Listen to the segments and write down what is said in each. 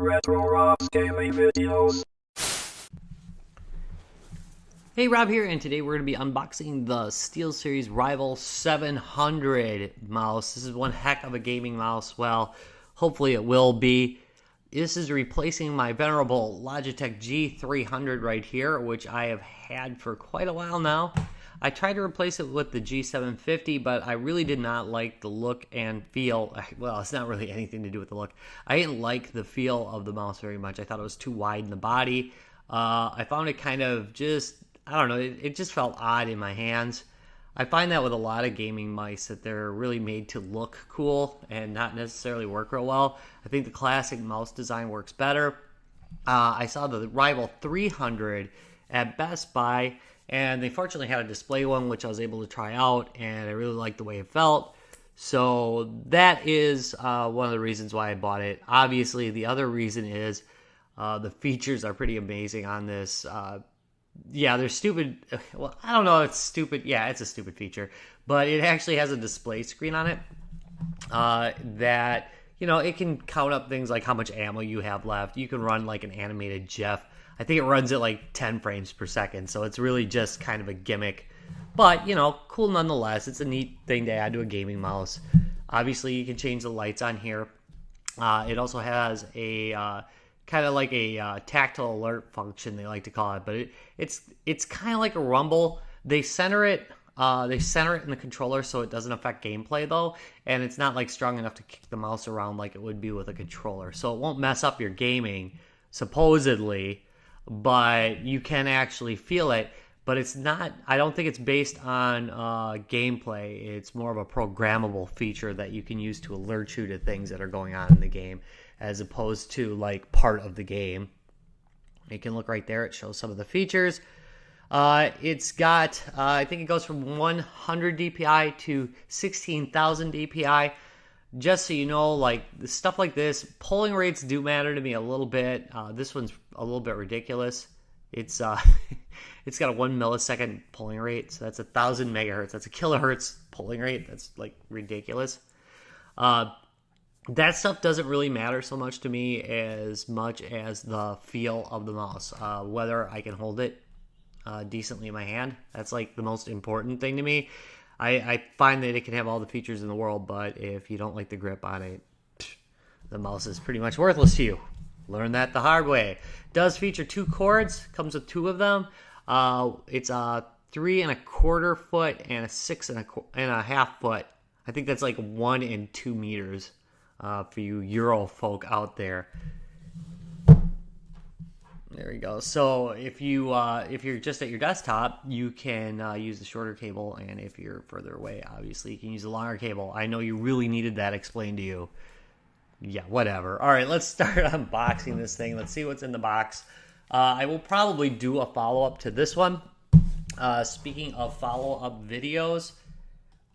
Retro Rob's Gaming Videos. Hey, Rob here, and today we're going to be unboxing the SteelSeries Rival 700 mouse. This is one heck of a gaming mouse. Well, hopefully it will be. This is replacing my venerable Logitech G300 right here, which I have had for quite a while now. I tried to replace it with the G750, but I really did not like the look and feel. Well, it's not really anything to do with the look. I didn't like the feel of the mouse very much. I thought it was too wide in the body. I found it kind of just, I don't know, it just felt odd in my hands. I find that with a lot of gaming mice that they're really made to look cool and not necessarily work real well. I think the classic mouse design works better. I saw the Rival 300 at Best Buy, and they fortunately had a display one, which I was able to try out, and I really liked the way it felt. So that is one of the reasons why I bought it. Obviously, the other reason is the features are pretty amazing on this. Yeah, they're stupid. Well, I don't know if it's stupid. Yeah, it's a stupid feature. But it actually has a display screen on it that, you know, it can count up things like how much ammo you have left. You can run like an animated GIF. I think it runs at like 10 frames per second. So it's really just kind of a gimmick. But, you know, cool nonetheless. It's a neat thing to add to a gaming mouse. Obviously, you can change the lights on here. It also has a kind of like a tactile alert function, they like to call it, but it's kind of like a rumble. They center it in the controller so it doesn't affect gameplay though, and it's not like strong enough to kick the mouse around like it would be with a controller, so it won't mess up your gaming supposedly, but you can actually feel it. But it's not, I don't think it's based on gameplay. It's more of a programmable feature that you can use to alert you to things that are going on in the game, as opposed to like part of the game. You can look right there. It shows some of the features. It's got, I think it goes from 100 DPI to 16,000 DPI. Just so you know, like stuff like this, polling rates do matter to me a little bit. This one's a little bit ridiculous. It's it's got a 1 millisecond polling rate, so that's 1,000 megahertz. That's a kilohertz polling rate. That's like ridiculous. That stuff doesn't really matter so much to me as much as the feel of the mouse, whether I can hold it decently in my hand. That's like the most important thing to me. I find that it can have all the features in the world, but if you don't like the grip on it, the mouse is pretty much worthless to you. Learn that the hard way. Does feature 2 cords, comes with 2 of them. It's a 3 1/4 foot and a 6 1/2 foot. I think that's like 1 and 2 meters for you Euro folk out there. There we go. So if you're just at your desktop, you can use the shorter cable, and if you're further away, obviously you can use the longer cable. I know you really needed that explained to you. Yeah, whatever. All right, let's start unboxing this thing. Let's see what's in the box. I will probably do a follow-up to this one. Speaking of follow-up videos,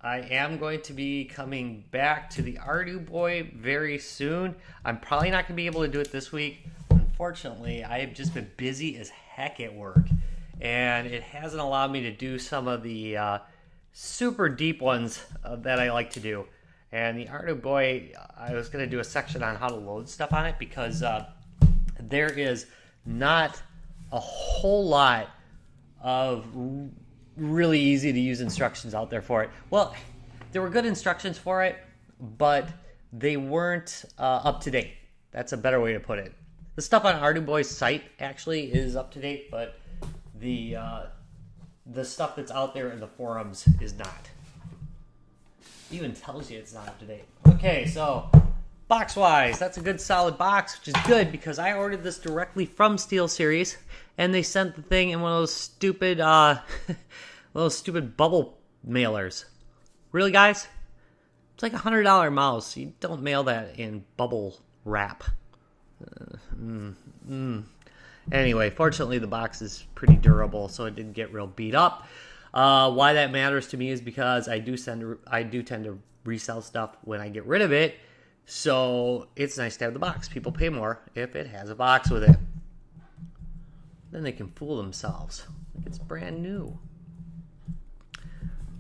I am going to be coming back to the Ardu Boy very soon. I'm probably not going to be able to do it this week. Unfortunately, I have just been busy as heck at work, and it hasn't allowed me to do some of the super deep ones that I like to do. And the Ardu Boy, I was going to do a section on how to load stuff on it, because there is not a whole lot of really easy to use instructions out there for it. Well, there were good instructions for it, but they weren't up to date. That's a better way to put it. The stuff on Ardu Boy's site actually is up to date, but the stuff that's out there in the forums is not. It even tells you it's not up to date. Okay, so box-wise, that's a good solid box, which is good because I ordered this directly from SteelSeries, and they sent the thing in one of those stupid, bubble mailers. Really, guys? It's like $100 mouse. You don't mail that in bubble wrap. Anyway, fortunately, the box is pretty durable, so it didn't get real beat up. Why that matters to me is because I do tend to resell stuff when I get rid of it, so it's nice to have the box. People pay more if it has a box with it. Then they can fool themselves like it's brand new.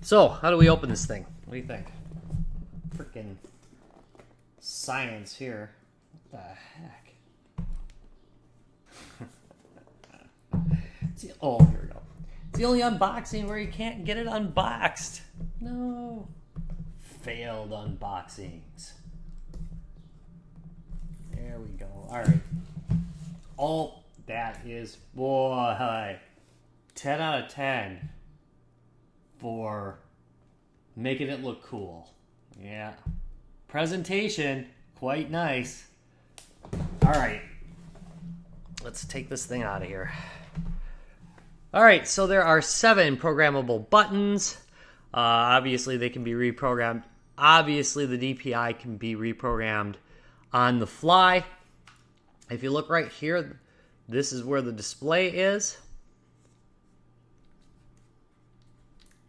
So, how do we open this thing? What do you think? Freaking science here. What the heck? Oh, here we go. It's the only unboxing where you can't get it unboxed. No. Failed unboxings. There we go. All right. Oh, that is, boy, 10 out of 10 for making it look cool. Yeah. Presentation, quite nice. All right. Let's take this thing out of here. All right, so there are 7 programmable buttons. Obviously, they can be reprogrammed. Obviously, the DPI can be reprogrammed on the fly. If you look right here, this is where the display is.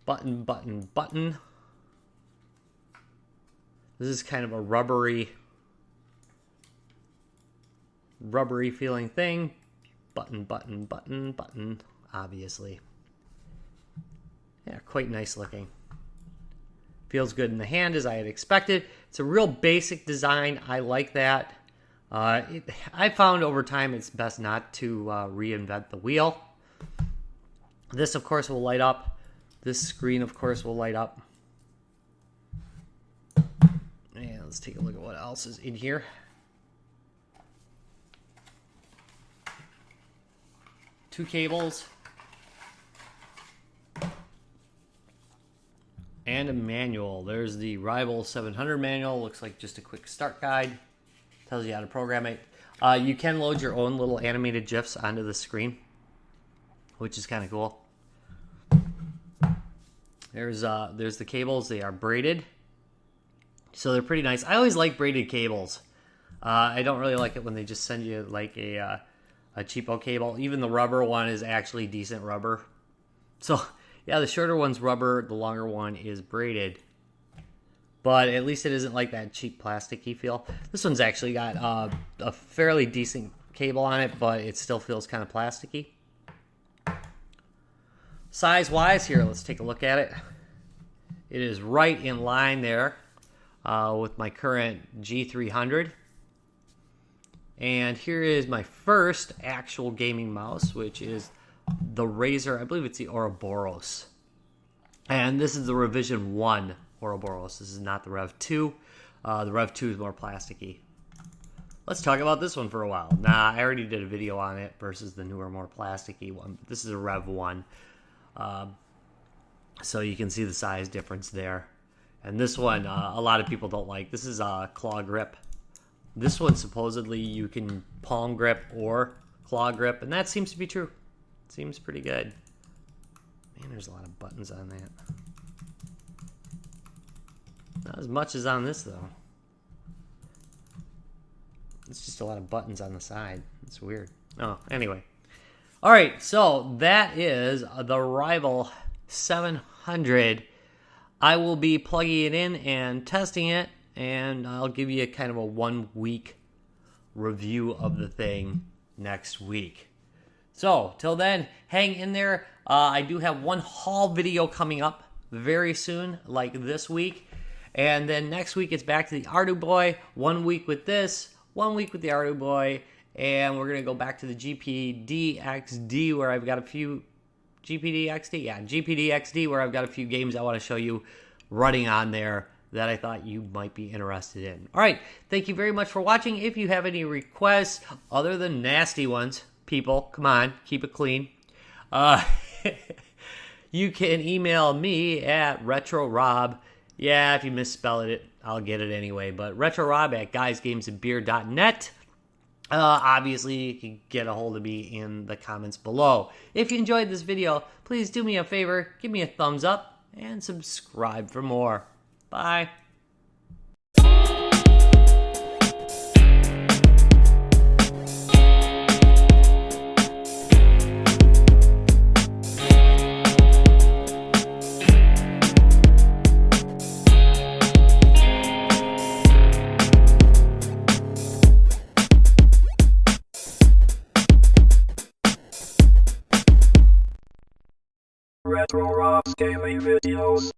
Button, button, button. This is kind of a rubbery feeling thing. Button, button, button, button, obviously. Yeah, quite nice looking. Feels good in the hand as I had expected. It's a real basic design. I like that. I found over time it's best not to reinvent the wheel. This, of course, will light up. This screen, of course, will light up. And let's take a look at what else is in here. Two cables. And a manual. There's the Rival 700 manual. Looks like just a quick start guide. Tells you how to program it. You can load your own little animated GIFs onto the screen, which is kind of cool. There's the cables. They are braided, so they're pretty nice. I always like braided cables. I don't really like it when they just send you like a cheapo cable. Even the rubber one is actually decent rubber. So yeah, the shorter one's rubber. The longer one is braided. But at least it isn't like that cheap plasticky feel. This one's actually got a fairly decent cable on it, but it still feels kind of plasticky. Size-wise, here, let's take a look at it. It is right in line there with my current G300. And here is my first actual gaming mouse, which is the Razer. I believe it's the Ouroboros. And this is the Revision 1 Ouroboros. This is not the Rev 2. The Rev 2 is more plasticky. Let's talk about this one for a while. I already did a video on it versus the newer, more plasticky one. This is a Rev 1. So you can see the size difference there. And this one, a lot of people don't like. This is a claw grip. This one, supposedly, you can palm grip or claw grip. And that seems to be true. It seems pretty good. Man, there's a lot of buttons on that. Not as much as on this, though. It's just a lot of buttons on the side. It's weird. Oh, anyway. All right, so that is the Rival 700. I will be plugging it in and testing it, and I'll give you kind of a 1-week review of the thing next week. So, till then, hang in there. I do have one haul video coming up very soon, like this week. And then next week, it's back to the Ardu Boy. 1 week with this, 1 week with the Ardu Boy. And we're going to go back to the GPD-XD, where I've got a few... GPD-XD? Yeah, GPD-XD, where I've got a few games I want to show you running on there that I thought you might be interested in. All right, thank you very much for watching. If you have any requests, other than nasty ones, people, come on, keep it clean. You can email me at RetroRob. Yeah, if you misspell it, I'll get it anyway. But RetroRob@guysgamesandbeer.net. Obviously, you can get a hold of me in the comments below. If you enjoyed this video, please do me a favor, give me a thumbs up, and subscribe for more. Bye. Retro Rob's gaming videos.